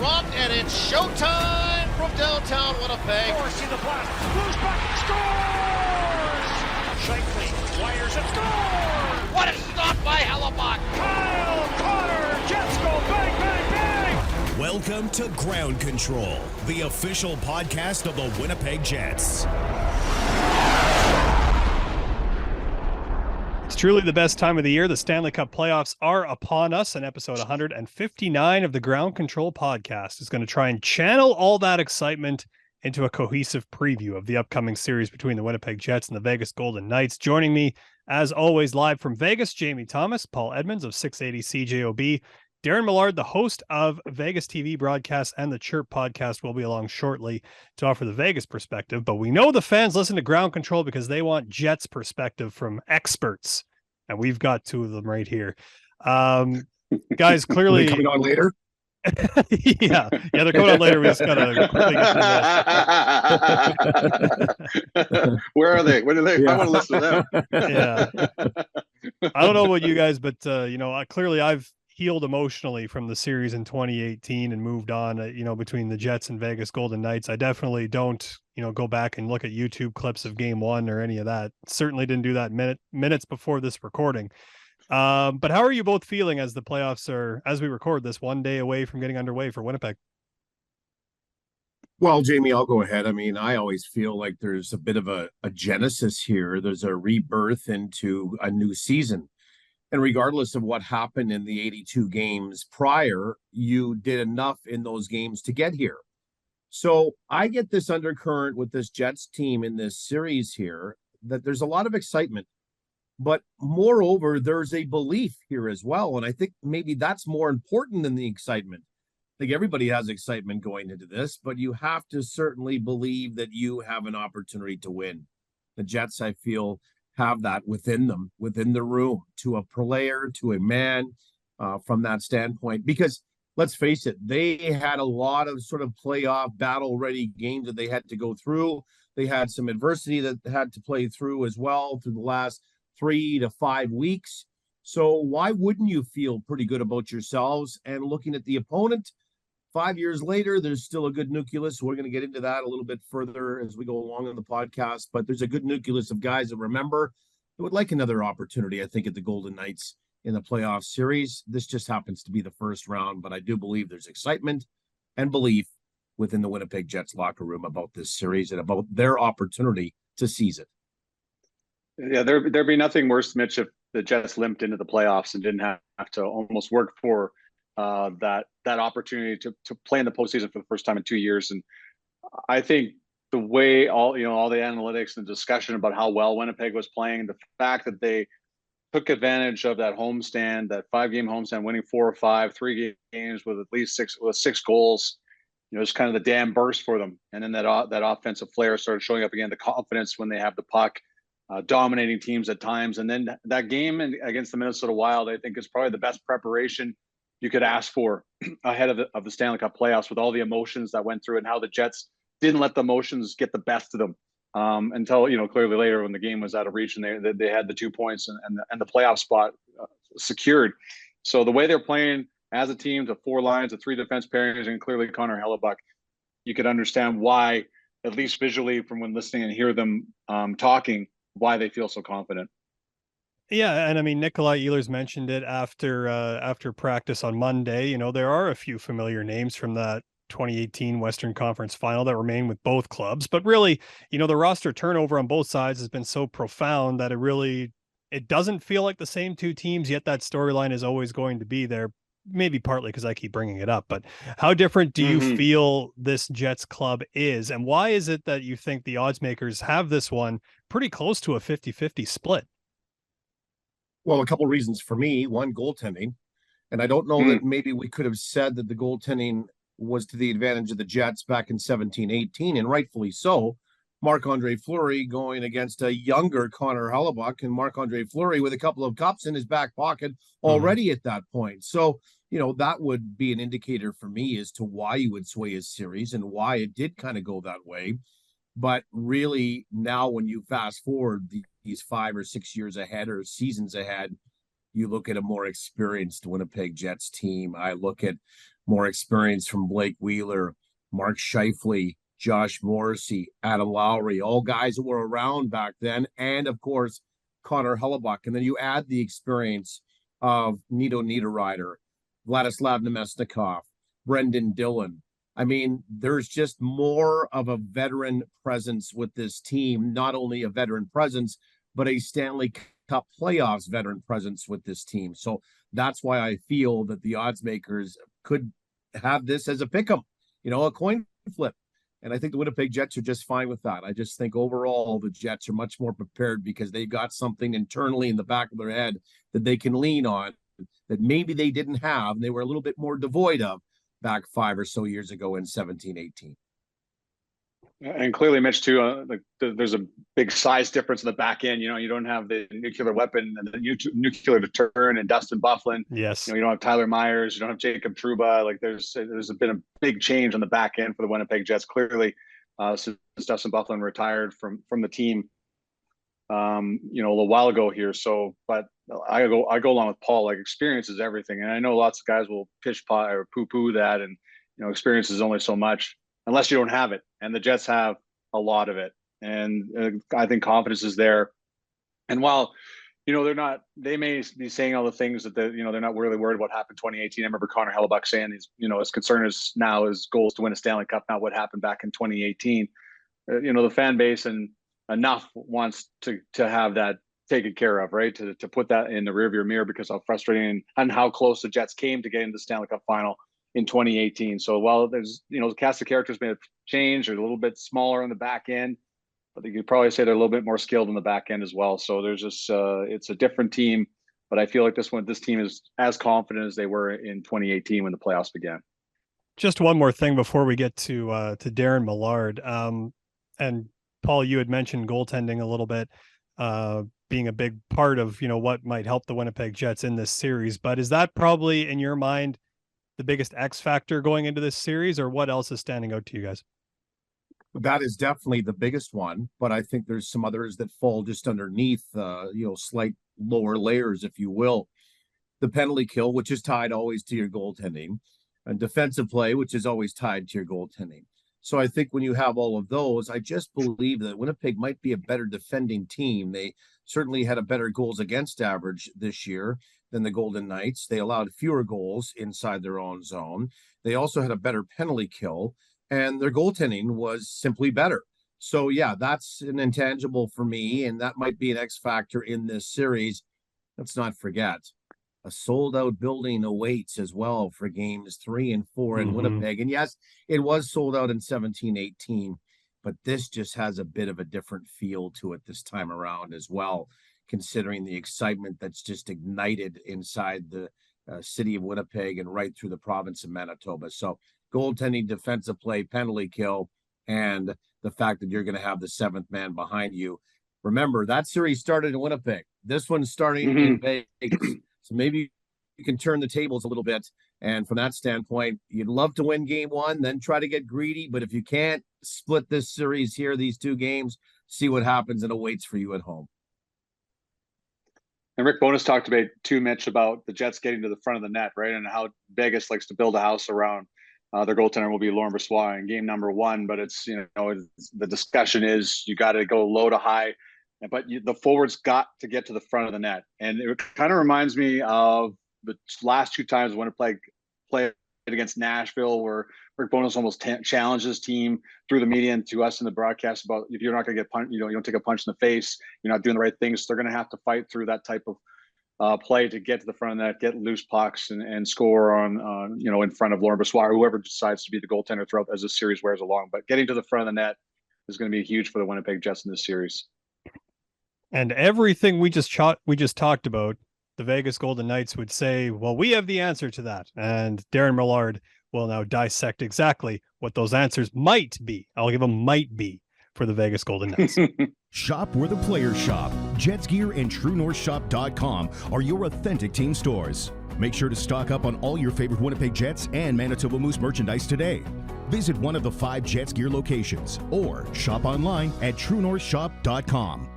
dropped, and it's showtime from downtown Winnipeg. Forcing the blast, moves back, scores! Shankly wires it, scores! What a stop by Hellebuyck! Kyle Connor, Jets go bang, bang, bang! Welcome to Ground Control, the official podcast of the Winnipeg Jets. It's truly the best time of the year. The Stanley Cup Playoffs are upon us, and episode 159 of the Ground Control podcast is going to try and channel all that excitement into a cohesive preview of the upcoming series between the Winnipeg Jets and the Vegas Golden Knights. Joining me, as always, live from Vegas, Jamie Thomas, Paul Edmonds of 680 CJOB, Daren Millard, the host of Vegas TV broadcast and the Chirp podcast, will be along shortly to offer the Vegas perspective. But we know the fans listen to Ground Control because they want Jets perspective from experts, and we've got two of them right here. Guys, clearly coming on later. yeah, they're coming on later. We just gotta Where are they? When are they? I want to listen to them. Yeah, I don't know about you guys, but clearly I've healed emotionally from the series in 2018 and moved on, between the Jets and Vegas Golden Knights. I definitely don't, go back and look at YouTube clips of game one or any of that. Certainly didn't do that minutes before this recording. But how are you both feeling as the playoffs are, as we record this, one day away from getting underway for Winnipeg? Well, Jamie, I'll go ahead. I mean, I always feel like there's a bit of a genesis here. There's a rebirth into a new season. And regardless of what happened in the 82 games prior, you did enough in those games to get here. So I get this undercurrent with this Jets team in this series here, that there's a lot of excitement. But moreover, there's a belief here as well. And I think maybe that's more important than the excitement. I think everybody has excitement going into this, but you have to certainly believe that you have an opportunity to win. The Jets, I feel, have that within them, within the room, to a player, to a man, from that standpoint. Because let's face it, they had a lot of sort of playoff battle-ready games that they had to go through. They had some adversity that had to play through as well through the last 3 to 5 weeks. So why wouldn't you feel pretty good about yourselves? And looking at the opponent, 5 years later, there's still a good nucleus. We're going to get into that a little bit further as we go along in the podcast. But there's a good nucleus of guys that remember that would like another opportunity, I think, at the Golden Knights in the playoff series. This just happens to be the first round, but I do believe there's excitement and belief within the Winnipeg Jets locker room about this series and about their opportunity to seize it. Yeah, there'd be nothing worse, Mitch, if the Jets limped into the playoffs and didn't have to almost work for that opportunity to play in the postseason for the first time in 2 years. And I think the way all the analytics and discussion about how well Winnipeg was playing, the fact that they took advantage of that homestand, that 5-game homestand, winning 4 or 5, 3 games with at least 6 goals, it's kind of the dam burst for them. And then that offensive flair started showing up again, the confidence when they have the puck, dominating teams at times. And then that game against the Minnesota Wild, I think, is probably the best preparation you could ask for ahead of the Stanley Cup playoffs, with all the emotions that went through it and how the Jets didn't let the emotions get the best of them until, clearly later when the game was out of reach and they had the 2 points and the playoff spot secured. So the way they're playing as a team, to 4 lines, of 3 defense pairings, and clearly Conor Hellebuyck, you could understand why, at least visually from when listening and hear them talking, why they feel so confident. Yeah, and I mean, Nikolai Ehlers mentioned it after practice on Monday. There are a few familiar names from that 2018 Western Conference final that remain with both clubs, but really, the roster turnover on both sides has been so profound that it doesn't feel like the same 2 teams, yet that storyline is always going to be there, maybe partly because I keep bringing it up. But how different do you feel this Jets club is, and why is it that you think the odds makers have this one pretty close to a 50-50 split? Well, a couple of reasons for me. One, goaltending. And I don't know that maybe we could have said that the goaltending was to the advantage of the Jets back in 17-18, and rightfully so. Marc-Andre Fleury going against a younger Conor Hellebuyck, and Marc-Andre Fleury with a couple of cups in his back pocket already at that point. So, that would be an indicator for me as to why you would sway a series and why it did kind of go that way. But really now when you fast forward these 5 or 6 years ahead or seasons ahead, you look at a more experienced Winnipeg Jets team. I look at more experience from Blake Wheeler, Mark Scheifele, Josh Morrissey, Adam Lowry, all guys that were around back then, and of course, Conor Hellebuyck. And then you add the experience of Nito Niederreiter, Vladislav Nemesnikov, Brendan Dillon. I mean, there's just more of a veteran presence with this team, not only a veteran presence, but a Stanley Cup Playoffs veteran presence with this team. So that's why I feel that the odds makers could have this as a pick'em, a coin flip. And I think the Winnipeg Jets are just fine with that. I just think overall the Jets are much more prepared because they've got something internally in the back of their head that they can lean on that maybe they didn't have. And they were a little bit more devoid of back 5 or so years ago in 17-18. And clearly, Mitch, too, there's a big size difference in the back end. You don't have the nuclear weapon and the nuclear deterrent and Dustin Byfuglien. Yes. You don't have Tyler Myers. You don't have Jacob Trouba. There's been a big change on the back end for the Winnipeg Jets. Clearly, since Dustin Byfuglien retired from the team, a little while ago here. So, but I go along with Paul. Experience is everything, and I know lots of guys will pitch-pot or poo-poo that, and experience is only so much unless you don't have it. And the Jets have a lot of it. And I think confidence is there. And while, they may be saying all the things that they're not really worried about what happened in 2018. I remember Conor Hellebuyck saying his concern is now his goal is to win a Stanley Cup, not what happened back in 2018. The fan base and enough wants to have that taken care of, right? To put that in the rearview mirror because how frustrating and how close the Jets came to getting the Stanley Cup final in 2018. So while there's, the cast of characters may have changed or a little bit smaller on the back end, but you could probably say they're a little bit more skilled on the back end as well. So there's just, it's a different team, but I feel like this team is as confident as they were in 2018 when the playoffs began. Just one more thing before we get to Daren Millard. And Paul, you had mentioned goaltending a little bit, being a big part of, what might help the Winnipeg Jets in this series, but is that probably in your mind the biggest X factor going into this series, or what else is standing out to you guys? That is definitely the biggest one, but I think there's some others that fall just underneath, slight lower layers, if you will. The penalty kill, which is tied always to your goaltending, and defensive play, which is always tied to your goaltending. So I think when you have all of those, I just believe that Winnipeg might be a better defending team. They certainly had a better goals against average this year than the Golden Knights. They allowed fewer goals inside their own zone. They also had a better penalty kill, and their goaltending was simply better. So yeah, that's an intangible for me, and that might be an X factor in this series. Let's not forget, a sold-out building awaits as well for games 3 and 4 in Winnipeg. And yes, it was sold out in 17-18, but this just has a bit of a different feel to it this time around as well, considering the excitement that's just ignited inside the city of Winnipeg and right through the province of Manitoba. So goaltending, defensive play, penalty kill, and the fact that you're going to have the seventh man behind you. Remember, that series started in Winnipeg. This one's starting in Vegas. So maybe you can turn the tables a little bit. And from that standpoint, you'd love to win game 1, then try to get greedy. But if you can't, split this series here, these 2 games, see what happens and awaits for you at home. And Rick Bowness talked about too, Mitch, about the Jets getting to the front of the net, right? And how Vegas likes to build a house around their goaltender will be Laurent Brossoit in game number 1. But it's, the discussion is you got to go low to high. But the forwards got to get to the front of the net. And it kind of reminds me of the last 2 times Winnipeg played against Nashville, where Rick Bowness almost challenged his team through the media and to us in the broadcast about if you're not going to get punched, you don't take a punch in the face, you're not doing the right things. So they're going to have to fight through that type of play to get to the front of the net, get loose pucks and score on in front of Laurent Brossoit or whoever decides to be the goaltender throughout as the series wears along. But getting to the front of the net is going to be huge for the Winnipeg Jets in this series. And everything we just talked about, the Vegas Golden Knights would say, well, we have the answer to that. And Daren Millard will now dissect exactly what those answers might be. I'll give them might be for the Vegas Golden Knights. Shop where the players shop. Jets Gear and TrueNorthShop.com are your authentic team stores. Make sure to stock up on all your favorite Winnipeg Jets and Manitoba Moose merchandise today. Visit one of the 5 Jets Gear locations or shop online at TrueNorthShop.com.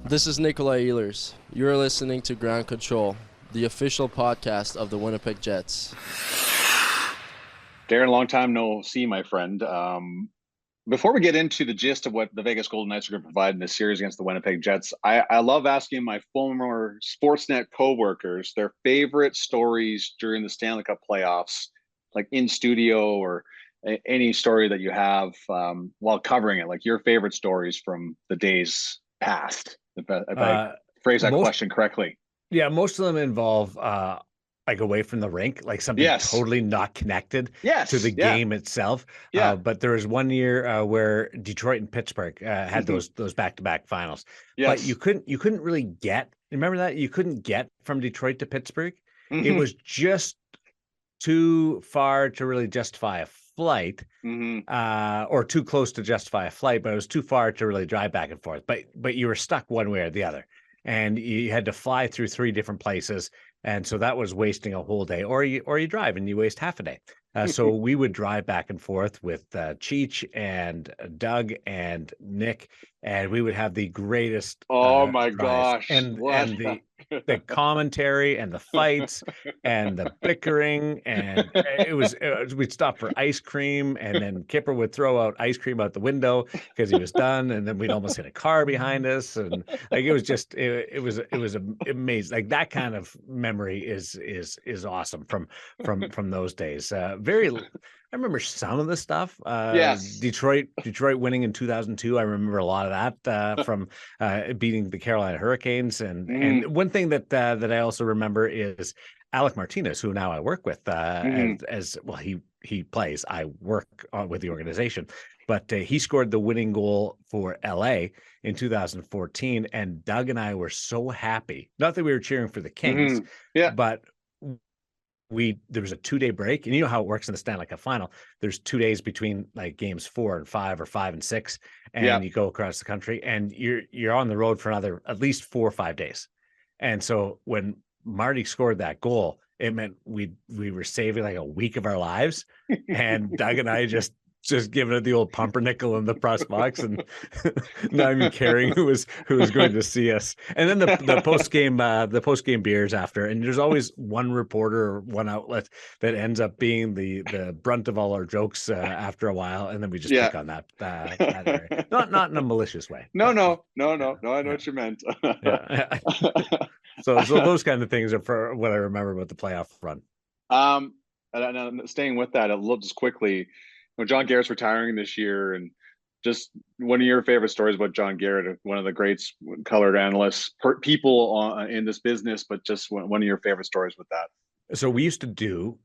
This is Nikolai Ehlers. You're listening to Ground Control, the official podcast of the Winnipeg Jets. Daren, long time no see, my friend. Before we get into the gist of what the Vegas Golden Knights are going to provide in this series against the Winnipeg Jets, I love asking my former Sportsnet coworkers their favorite stories during the Stanley Cup playoffs, like in studio or any story that you have while covering it, like your favorite stories from the days past, if I phrase that question correctly. Yeah, most of them involve like away from the rink, like something totally not connected to the game itself. But there was one year where Detroit and Pittsburgh had those back-to-back finals. But you couldn't really get, remember that? You couldn't get from Detroit to Pittsburgh. It was just too far to really justify a flight, or too close to justify a flight, but it was too far to really drive back and forth. But you were stuck one way or the other. And you had to fly through 3 different places. And so that was wasting a whole day, or you drive and you waste half a day. So we would drive back and forth with Cheech and Doug and Nick, and we would have the greatest. Oh my gosh! And the commentary and the fights and the bickering, and it was we'd stop for ice cream, and then Kipper would throw out ice cream out the window because he was done, and then we'd almost hit a car behind us, and like it was just it was amazing. Like that kind of memory is awesome from those days. I remember some of the stuff. Detroit winning in 2002. I remember a lot of that from beating the Carolina Hurricanes. And one thing that I also remember is Alec Martinez, who now I work with as well. He plays. I work with the organization, but he scored the winning goal for LA in 2014. And Doug and I were so happy. Not that we were cheering for the Kings, but there was a 2-day break, and you know how it works in the Stanley Cup final. There's 2 days between like games 4 and 5 or 5 and 6, and you go across the country, and you're on the road for another at least 4 or 5 days. And so when Marty scored that goal, it meant we were saving like a week of our lives, and Doug and I just giving it the old pumpernickel in the press box and not even caring who was going to see us. And then the post game beers after, and there's always one reporter or one outlet that ends up being the brunt of all our jokes after a while, and then we just pick on that area. Not in a malicious way. No, I know what you meant. So those kind of things are for what I remember about the playoff run. And staying with that, I'll just quickly. John Garrett's retiring this year, and just one of your favorite stories about John Garrett, one of the great colored analysts, people in this business, but just one of your favorite stories with that. So we used to do,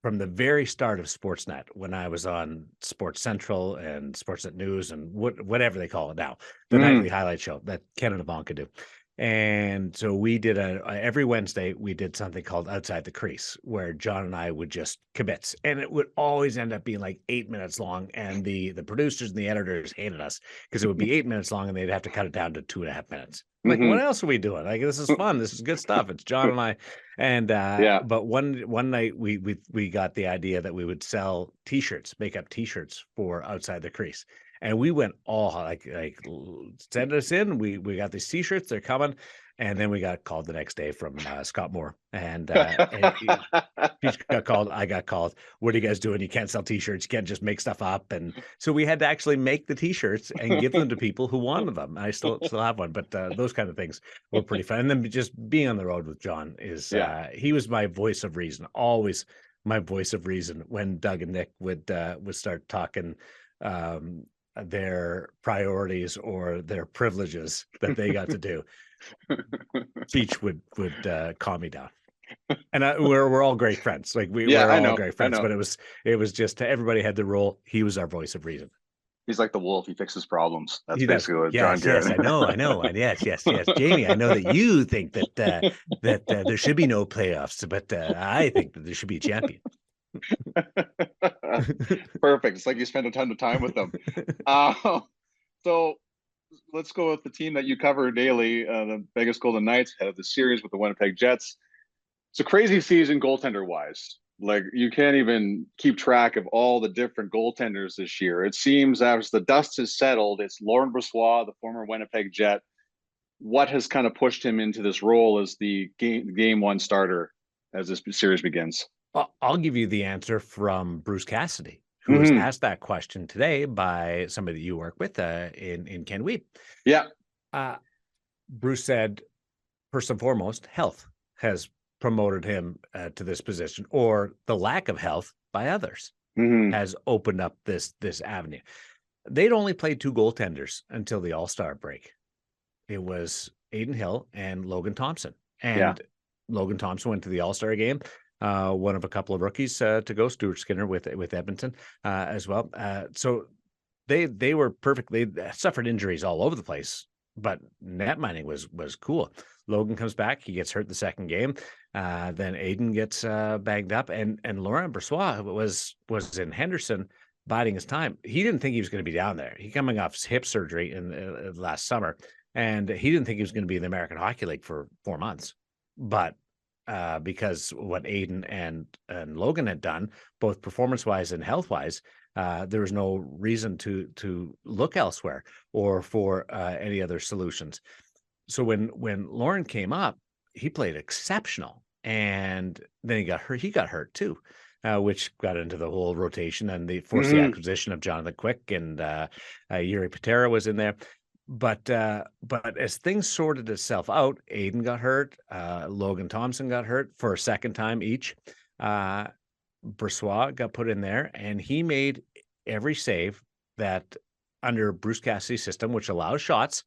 from the very start of Sportsnet, when I was on Sports Central and Sportsnet News and whatever they call it now, the nightly highlight show that Ken and Yvonne could do. And so we did every Wednesday, we did something called Outside the Crease, where John and I would just kibitz, and it would always end up being like 8 minutes long. And the producers and the editors hated us because it would be 8 minutes long and they'd have to cut it down to 2.5 minutes. Like, what else are we doing? Like, this is fun. This is good stuff. It's John and I. And but one night we got the idea that we would sell T-shirts, make up T-shirts for Outside the Crease. And we went all like send us in. We got these T-shirts. They're coming. And then we got called the next day from Scott Moore. And he got called. I got called. What are you guys doing? You can't sell T-shirts. You can't just make stuff up. And so we had to actually make the T-shirts and give them to people who wanted them. I still have one. But those kind of things were pretty fun. And then just being on the road with John is he was my voice of reason. Always my voice of reason when Doug and Nick would start talking their priorities or their privileges that they got to do. Cheech would calm me down, and we're all great friends. Like we're all great friends, but it was just everybody had the role. He was our voice of reason. He's like the wolf. He fixes problems. That's basically what John Garrett. Yes, I know. And yes. Jamie, I know that you think that there should be no playoffs, but I think that there should be a champion. Perfect. It's like you spend a ton of time with them. So let's go with the team that you cover daily, the Vegas Golden Knights, head of the series with the Winnipeg Jets. It's a crazy season goaltender wise. Like, you can't even keep track of all the different goaltenders this year. It seems as the dust has settled, it's Laurent Brossoit, the former Winnipeg Jet, what has kind of pushed him into this role as the game one starter as this series begins? Well, I'll give you the answer from Bruce Cassidy, who was asked that question today by somebody that you work with in Ken Weep. Yeah. Bruce said, first and foremost, health has promoted him to this position, or the lack of health by others has opened up this avenue. They'd only played 2 goaltenders until the All-Star break. It was Adin Hill and Logan Thompson. And Logan Thompson went to the All-Star game, one of a couple of rookies to go, Stuart Skinner with Edmonton as well. So they were perfect. They suffered injuries all over the place, but net mining was cool. Logan comes back, he gets hurt the second game. Then Adin gets banged up, and Laurent Brossoit was in Henderson biding his time. He didn't think he was going to be down there. He coming off hip surgery in last summer, and he didn't think he was going to be in the American Hockey League for 4 months. But because what Adin and Logan had done, both performance-wise and health-wise, there was no reason to look elsewhere or for any other solutions. So when Lauren came up, he played exceptional, and then he got hurt too, which got into the whole rotation and the forced the acquisition of Jonathan Quick, and Yuri Patera was in there. But as things sorted itself out, Adin got hurt, Logan Thompson got hurt for a second time each. Brossoit got put in there, and he made every save that under Bruce Cassidy's system, which allows shots,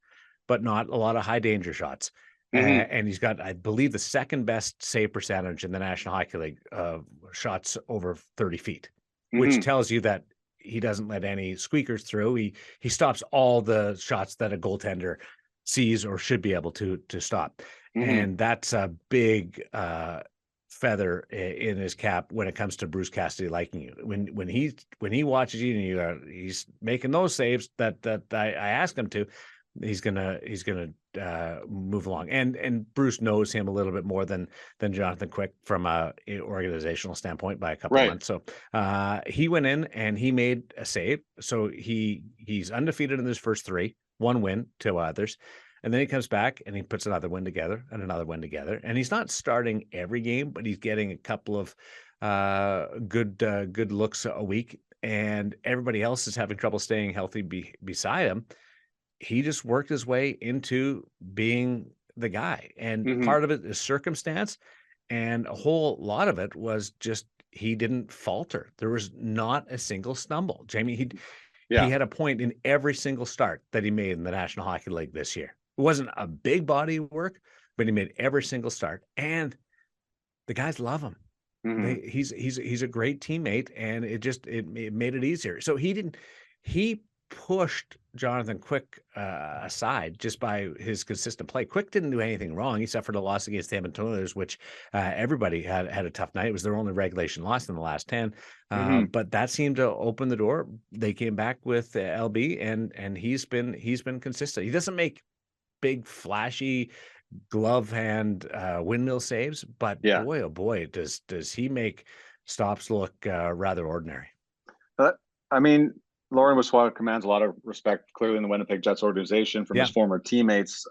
but not a lot of high danger shots. And he's got, I believe, the second best save percentage in the National Hockey League of shots over 30 feet, which tells you that he doesn't let any squeakers through. He stops all the shots that a goaltender sees or should be able to stop. And that's a big feather in his cap when it comes to Bruce Cassidy liking you. When he watches you and he's making those saves that I ask him to, he's gonna move along. And Bruce knows him a little bit more than Jonathan Quick from a organizational standpoint by a couple of months. So he went in and he made a save. So he's undefeated in his first 3, 1 win, 2 others. And then he comes back and he puts another win together and another win together. And he's not starting every game, but he's getting a couple of good looks a week. And everybody else is having trouble staying healthy beside him. He just worked his way into being the guy. And part of it is circumstance, and a whole lot of it was just he didn't falter. There was not a single stumble. Jamie, he had a point in every single start that he made in the National Hockey League this year. It wasn't a big body of work, but he made every single start. And the guys love him. He's a great teammate, and it made it easier. So he pushed Jonathan Quick aside just by his consistent play. Quick didn't do anything wrong. He suffered a loss against the Edmonton Oilers, which everybody had a tough night. It was their only regulation loss in the last 10. But that seemed to open the door. They came back with LB, and he's been consistent. He doesn't make big, flashy glove hand windmill saves, but boy, oh boy, does he make stops look rather ordinary. I mean, Laurent Brossoit commands a lot of respect, clearly, in the Winnipeg Jets organization from his former teammates.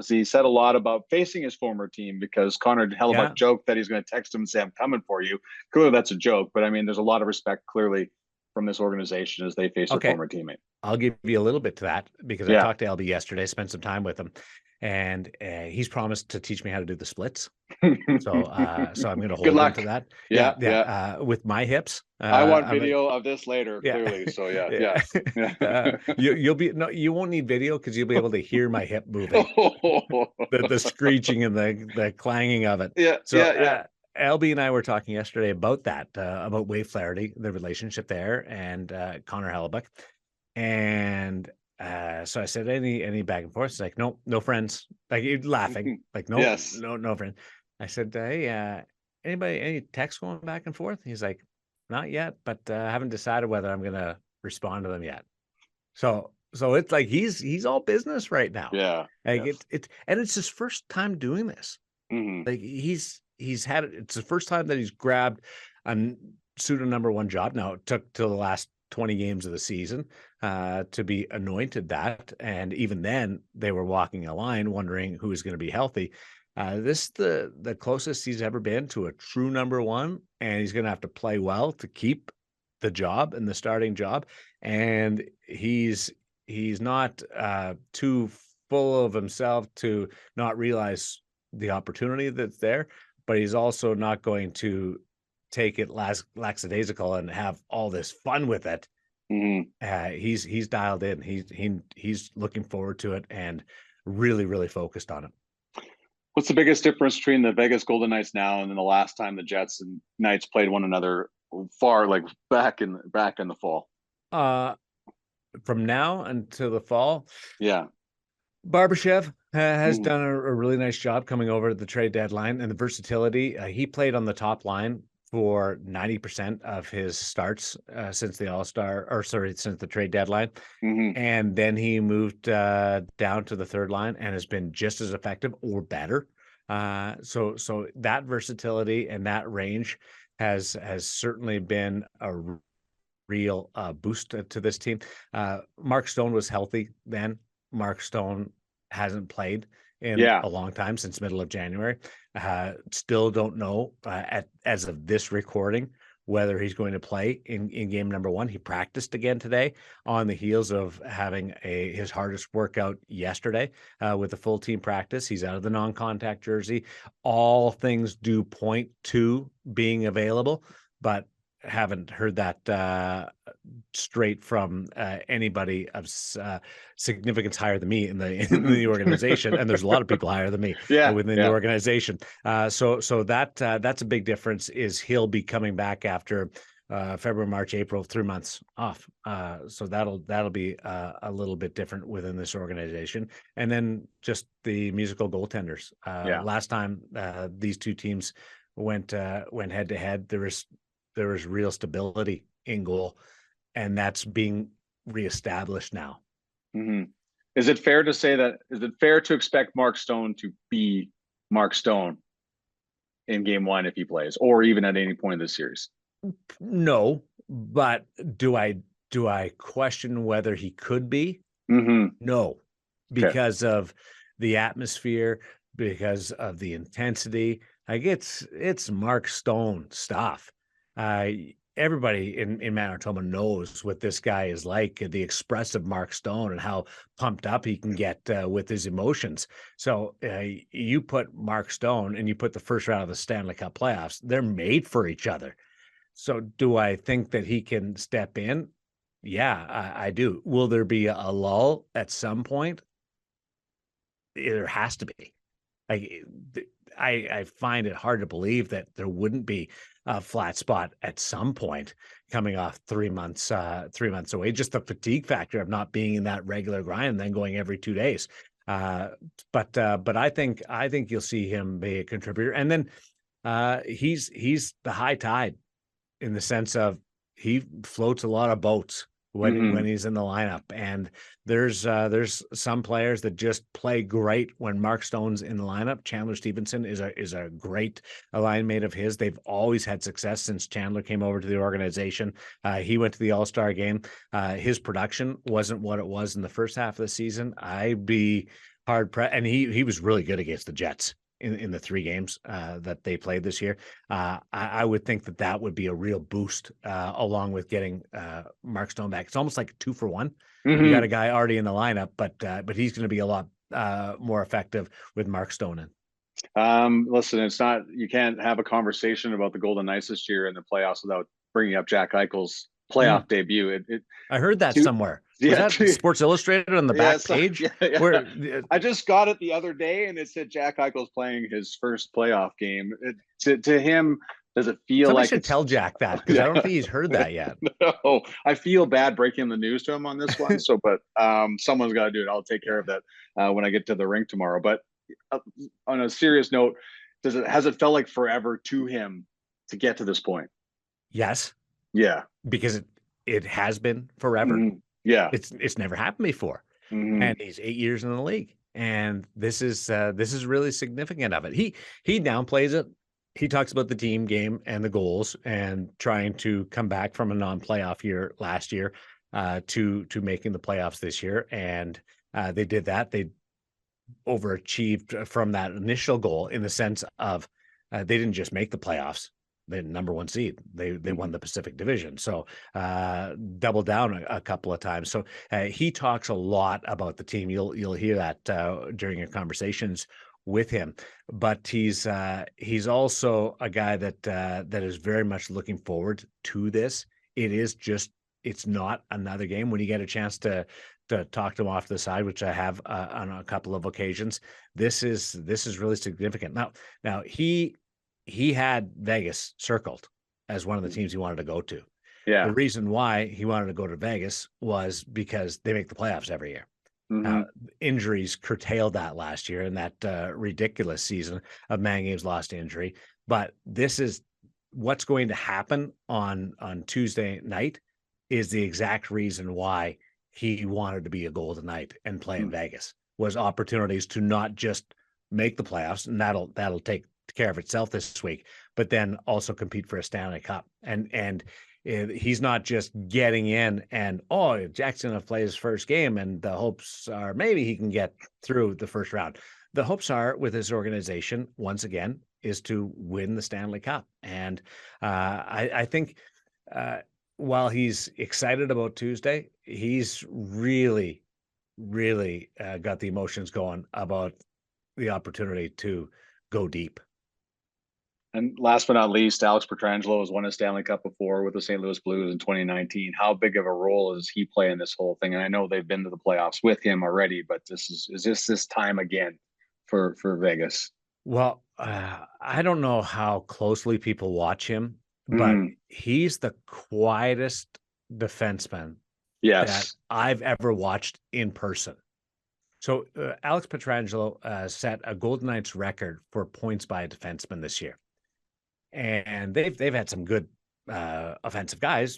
He said a lot about facing his former team, because Conor Hellebuyck joked that he's going to text him and say, "I'm coming for you." Clearly, that's a joke, but I mean, there's a lot of respect, clearly, from this organization as they face their former teammate. I'll give you a little bit to that, because I talked to LB yesterday, spent some time with him, and he's promised to teach me how to do the splits. So I'm going to hold on to that. With my hips. I want video of this later, clearly. So you won't need video, because you'll be able to hear my hip moving, the screeching and the clanging of it. LB and I were talking yesterday about that, about Wade Flaherty, the relationship there, and Conor Hellebuyck. And so I said, any back and forth? He's like, no friends. Like, you're laughing. Like, no friends. I said, hey, any texts going back and forth? He's like, not yet, but I haven't decided whether I'm going to respond to them yet. So it's like he's all business right now. It's his first time doing this. Like, it's the first time that he's grabbed a pseudo number 1 job. Now, it took till the last 20 games of the season to be anointed that. And even then, they were walking a line wondering who is going to be healthy. This is the closest he's ever been to a true number one, and he's going to have to play well to keep the job and the starting job. And he's not too full of himself to not realize the opportunity that's there, but he's also not going to take it lackadaisical and have all this fun with it. He's dialed in. He's looking forward to it and really, really focused on it. What's the biggest difference between the Vegas Golden Knights now and then the last time the Jets and Knights played one another far, like back in the fall? From now until the fall? Yeah. Barbashev has done a really nice job coming over at the trade deadline, and the versatility. He played on the top line for 90% of his starts since the since the trade deadline. And then he moved down to the third line and has been just as effective or better. So that versatility and that range has certainly been a real boost to this team. Mark Stone was healthy then. Mark Stone hasn't played in a long time, since middle of January. Still don't know as of this recording whether he's going to play in game number one. He practiced again today on the heels of having his hardest workout yesterday with a full team practice. He's out of the non-contact jersey. All things do point to being available, but haven't heard that straight from anybody of significance higher than me in the organization, and there's a lot of people higher than me within the organization. So that's a big difference. Is he'll be coming back after February, March, April, 3 months off. So that'll be a little bit different within this organization. And then just the musical goaltenders. Last time these two teams went head to head, there was real stability in goal, and that's being reestablished now. Is it fair to say that? Is it fair to expect Mark Stone to be Mark Stone in game one if he plays, or even at any point in the series? No, but do I question whether he could be? No, because of the atmosphere, because of the intensity. Like it's Mark Stone stuff. Everybody in Manitoba knows what this guy is like, the expressive Mark Stone, and how pumped up he can get with his emotions. So you put Mark Stone and you put the first round of the Stanley Cup playoffs, they're made for each other. So do I think that he can step in? Yeah, I do. Will there be a lull at some point? There has to be. I find it hard to believe that there wouldn't be a flat spot at some point coming off 3 months away. Just the fatigue factor of not being in that regular grind and then going every 2 days. But I think you'll see him be a contributor. And then he's the high tide, in the sense of he floats a lot of boats when he's in the lineup. And there's some players that just play great when Mark Stone's in the lineup. Chandler Stevenson is a great line mate of his. They've always had success since Chandler came over to the organization. He went to the All-Star game. His production wasn't what it was in the first half of the season. I'd be hard pressed, and he was really good against the Jets in the 3 games that they played this year. I would think that would be a real boost, along with getting Mark Stone back. It's almost like a 2-for-1. You got a guy already in the lineup, but he's going to be a lot more effective with Mark Stone in. Listen, it's not, you can't have a conversation about the Golden Knights this year in the playoffs without bringing up Jack Eichel's playoff debut. I heard that somewhere. Was that Sports Illustrated on the back page? Where I just got it the other day, and it said Jack Eichel's playing his first playoff game. To him, does it feel somebody like should tell Jack that, because I don't think he's heard that yet. No, I feel bad breaking the news to him on this one. But someone's got to do it. I'll take care of that when I get to the rink tomorrow. But on a serious note, has it felt like forever to him to get to this point? Yes. Yeah. Because it has been forever. Yeah. It's never happened before. And he's 8 years in the league. And this is really significant of it. He downplays it he talks about the team game and the goals and trying to come back from a non-playoff year last year to making the playoffs this year. And they did that. They overachieved from that initial goal in the sense of they didn't just make the playoffs. They number one seed. They won the Pacific Division. So doubled down a couple of times. So he talks a lot about the team. You'll hear that during your conversations with him. But he's also a guy that is very much looking forward to this. It's not another game. When you get a chance to talk to him off to the side, which I have on a couple of occasions, this is really significant. Now he had Vegas circled as one of the teams he wanted to go to. Yeah. The reason why he wanted to go to Vegas was because they make the playoffs every year. Injuries curtailed that last year in that ridiculous season of man games lost to injury. But this is what's going to happen on Tuesday night is the exact reason why he wanted to be a Golden Knight and play in Vegas, was opportunities to not just make the playoffs, and that'll take care of itself this week, but then also compete for a Stanley Cup. And he's not just getting in and, Jackson will play his first game and the hopes are maybe he can get through the first round. The hopes are with his organization, once again, is to win the Stanley Cup. And I think while he's excited about Tuesday, he's really, really got the emotions going about the opportunity to go deep. And last but not least, Alex Petrangelo has won a Stanley Cup before with the St. Louis Blues in 2019. How big of a role is he playing in this whole thing? And I know they've been to the playoffs with him already, but is this time again for Vegas? Well, I don't know how closely people watch him, but he's the quietest defenseman that I've ever watched in person. So Alex Petrangelo set a Golden Knights record for points by a defenseman this year. And they've had some good offensive guys.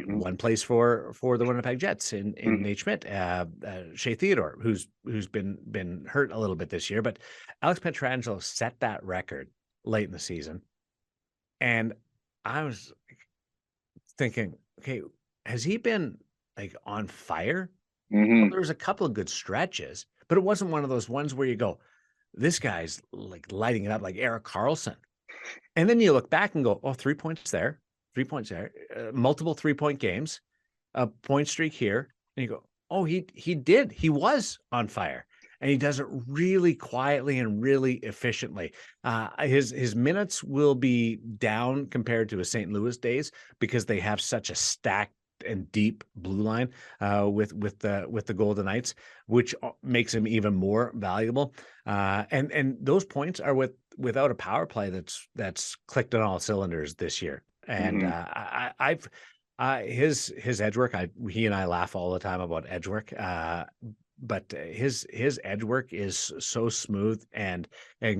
One plays for the Winnipeg Jets in Nate Schmidt, Shea Theodore, who's been hurt a little bit this year. But Alex Petrangelo set that record late in the season, and I was thinking, okay, has he been like on fire? Well, there was a couple of good stretches, but it wasn't one of those ones where you go, this guy's like lighting it up like Erik Karlsson. And then you look back and go, 3 points there, 3 points there, multiple 3-point games, a point streak here. And you go, he was on fire. And he does it really quietly and really efficiently. His minutes will be down compared to his St. Louis days because they have such a stacked and deep blue line with the Golden Knights, which makes him even more valuable. And those points are without a power play that's clicked on all cylinders this year. And his edge work, he and I laugh all the time about edge work. But his edge work is so smooth and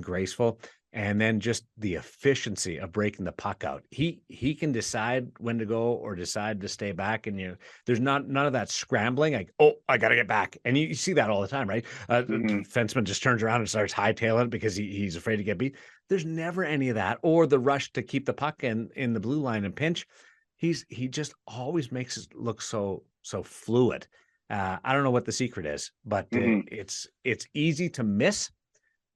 graceful. And then just the efficiency of breaking the puck out. He can decide when to go or decide to stay back. And there's none of that scrambling. Like, I got to get back. And you see that all the time, right? The defenseman just turns around and starts hightailing because he's afraid to get beat. There's never any of that. Or the rush to keep the puck in the blue line and pinch. He just always makes it look so fluid. I don't know what the secret is, but it's easy to miss.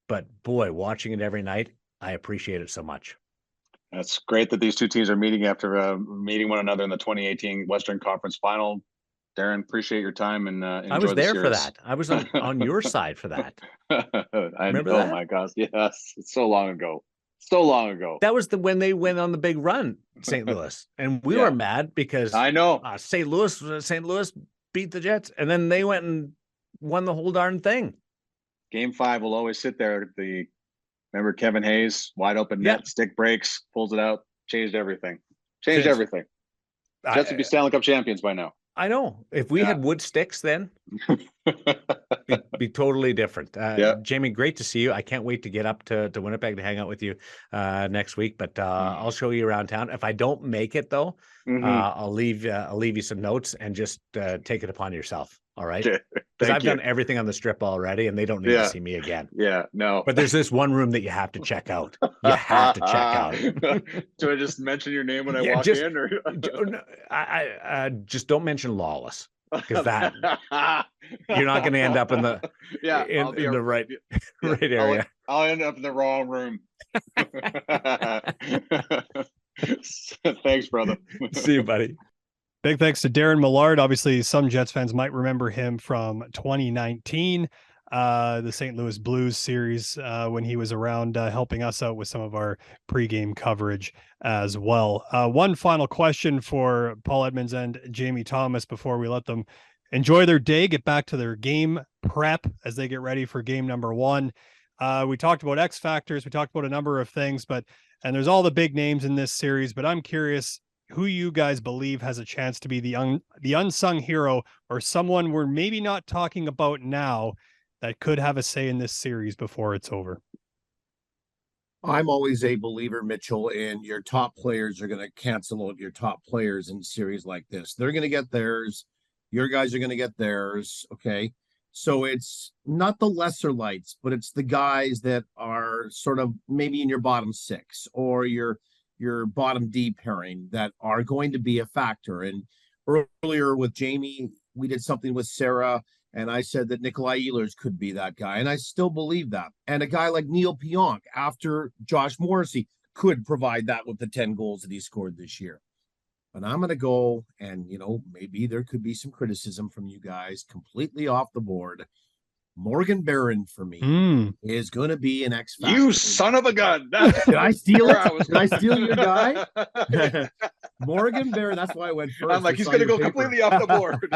But boy, watching it every night, I appreciate it so much. It's great that these two teams are meeting after meeting one another in the 2018 Western Conference Final. Darren, appreciate your time and I was there for that. I was on your side for that. Remember that? Oh my gosh, yes, it's so long ago. So long ago. That was when they went on the big run, St. Louis, and we were mad because I know St. Louis beat the Jets, and then they went and won the whole darn thing. Game 5 will always sit there. Remember Kevin Hayes, wide open net, stick breaks, pulls it out, changed everything. Everything. Jets would be Stanley Cup champions by now. I know. If we had wood sticks then, be totally different. Jamie, great to see you. I can't wait to get up to Winnipeg to hang out with you next week, but I'll show you around town. If I don't make it though, I'll leave you some notes and just take it upon yourself. All right. Okay. Because I've done everything on the strip already and they don't need to see me again. Yeah, no. But there's this one room that you have to check out. You have to check out. Do I just mention your name when I walk in? Or I just don't mention Lawless. Because that you're not going to end up in the in the right area. I'll end up in the wrong room. Thanks, brother. See you, buddy. Big thanks to Daren Millard. Obviously, some Jets fans might remember him from 2019, the St. Louis Blues series, when he was around helping us out with some of our pregame coverage as well. One final question for Paul Edmonds and Jamie Thomas before we let them enjoy their day, get back to their game prep as they get ready for game number 1. We talked about X factors. We talked about a number of things, and there's all the big names in this series, but I'm curious who you guys believe has a chance to be the unsung hero, or someone we're maybe not talking about now that could have a say in this series before it's over. I'm always a believer, Mitchell, in your top players are going to cancel out your top players in series like this. They're going to get theirs. Your guys are going to get theirs. Okay. So it's not the lesser lights, but it's the guys that are sort of maybe in your bottom 6 or your bottom D pairing that are going to be a factor. And earlier with Jamie, we did something with Sarah, and I said that Nikolai Ehlers could be that guy, and I still believe that. And a guy like Neil Pionk after Josh Morrissey could provide that with the 10 goals that he scored this year. But I'm going to go, and, maybe there could be some criticism from you guys completely off the board. Morgan Barron for me is going to be an X factor. You son of a gun! Did I steal it? Did I steal your guy? Morgan Barron. That's why I went first. I'm like, he's going to go completely off the board.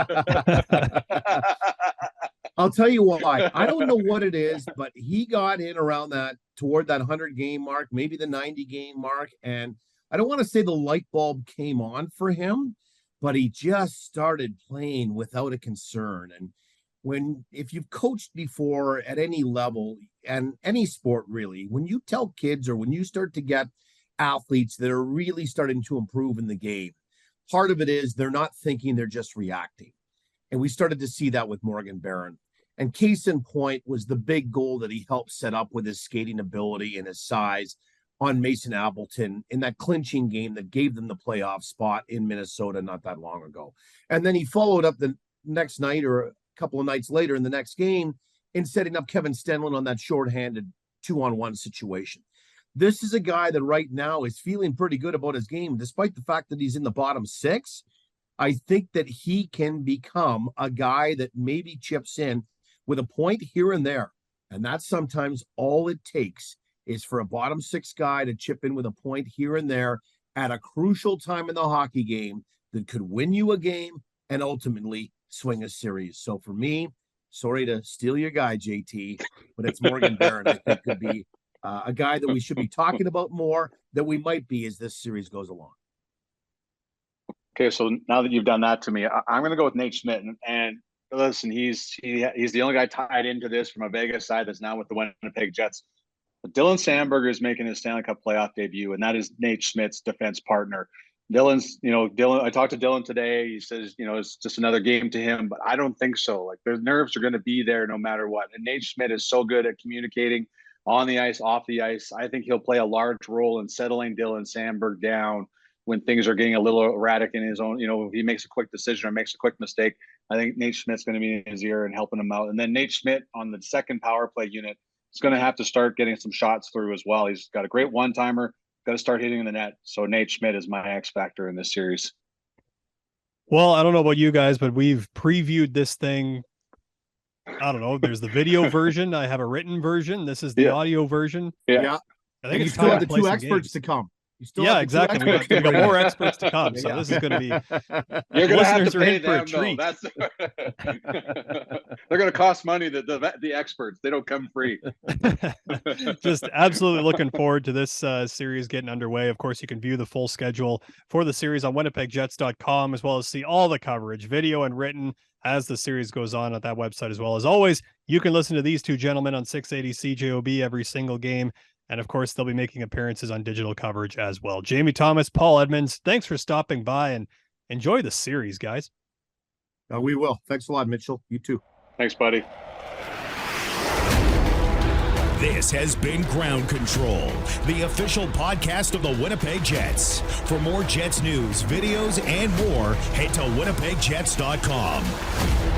I'll tell you why. I don't know what it is, but he got in around toward that 100 game mark, maybe the 90 game mark, and I don't want to say the light bulb came on for him, but he just started playing without a concern. And if you've coached before at any level and any sport really, when you tell kids or when you start to get athletes that are really starting to improve in the game, part of it is they're not thinking, they're just reacting. And we started to see that with Morgan Barron. And case in point was the big goal that he helped set up with his skating ability and his size on Mason Appleton in that clinching game that gave them the playoff spot in Minnesota not that long ago. And then he followed up the next night or a couple of nights later in the next game in setting up Kevin Stenlund on that shorthanded 2-on-1 situation. This is a guy that right now is feeling pretty good about his game, despite the fact that he's in the bottom 6. I think that he can become a guy that maybe chips in with a point here and there. And that's sometimes all it takes is for a bottom 6 guy to chip in with a point here and there at a crucial time in the hockey game that could win you a game and ultimately swing a series. So for me, sorry to steal your guy, JT, but it's Morgan Barron. I think could be a guy that we should be talking about more than we might be as this series goes along. Okay, so now that you've done that to me, I'm going to go with Nate Schmidt. And listen, he's the only guy tied into this from a Vegas side that's now with the Winnipeg Jets. But Dylan Sandberger is making his Stanley Cup playoff debut, and that is Nate Schmidt's defense partner. Dylan, I talked to Dylan today. He says, it's just another game to him, but I don't think so. Like, their nerves are going to be there no matter what. And Nate Schmidt is so good at communicating on the ice, off the ice. I think he'll play a large role in settling Dylan Sandberg down when things are getting a little erratic in his own, if he makes a quick decision or makes a quick mistake. I think Nate Schmidt's going to be in his ear and helping him out. And then Nate Schmidt on the second power play unit is going to have to start getting some shots through as well. He's got a great one-timer, got to start hitting the net. So Nate Schmidt is my X factor in this series. Well, I don't know about you guys, but we've previewed this thing. I don't know. There's the video version. I have a written version. This is the audio version. Yeah. I think you still have the 2 experts to come. Exactly. We got more experts to come. So this is going to be. You're going to have to pay them. No, that's. They're going to cost money. The experts, they don't come free. Just absolutely looking forward to this series getting underway. Of course, you can view the full schedule for the series on winnipegjets.com, as well as see all the coverage, video and written, as the series goes on at that website as well. As always, you can listen to these two gentlemen on 680 CJOB every single game. And of course, they'll be making appearances on digital coverage as well. Jamie Thomas, Paul Edmonds, thanks for stopping by and enjoy the series, guys. We will. Thanks a lot, Mitchell. You too. Thanks, buddy. This has been Ground Control, the official podcast of the Winnipeg Jets. For more Jets news, videos, and more, head to winnipegjets.com.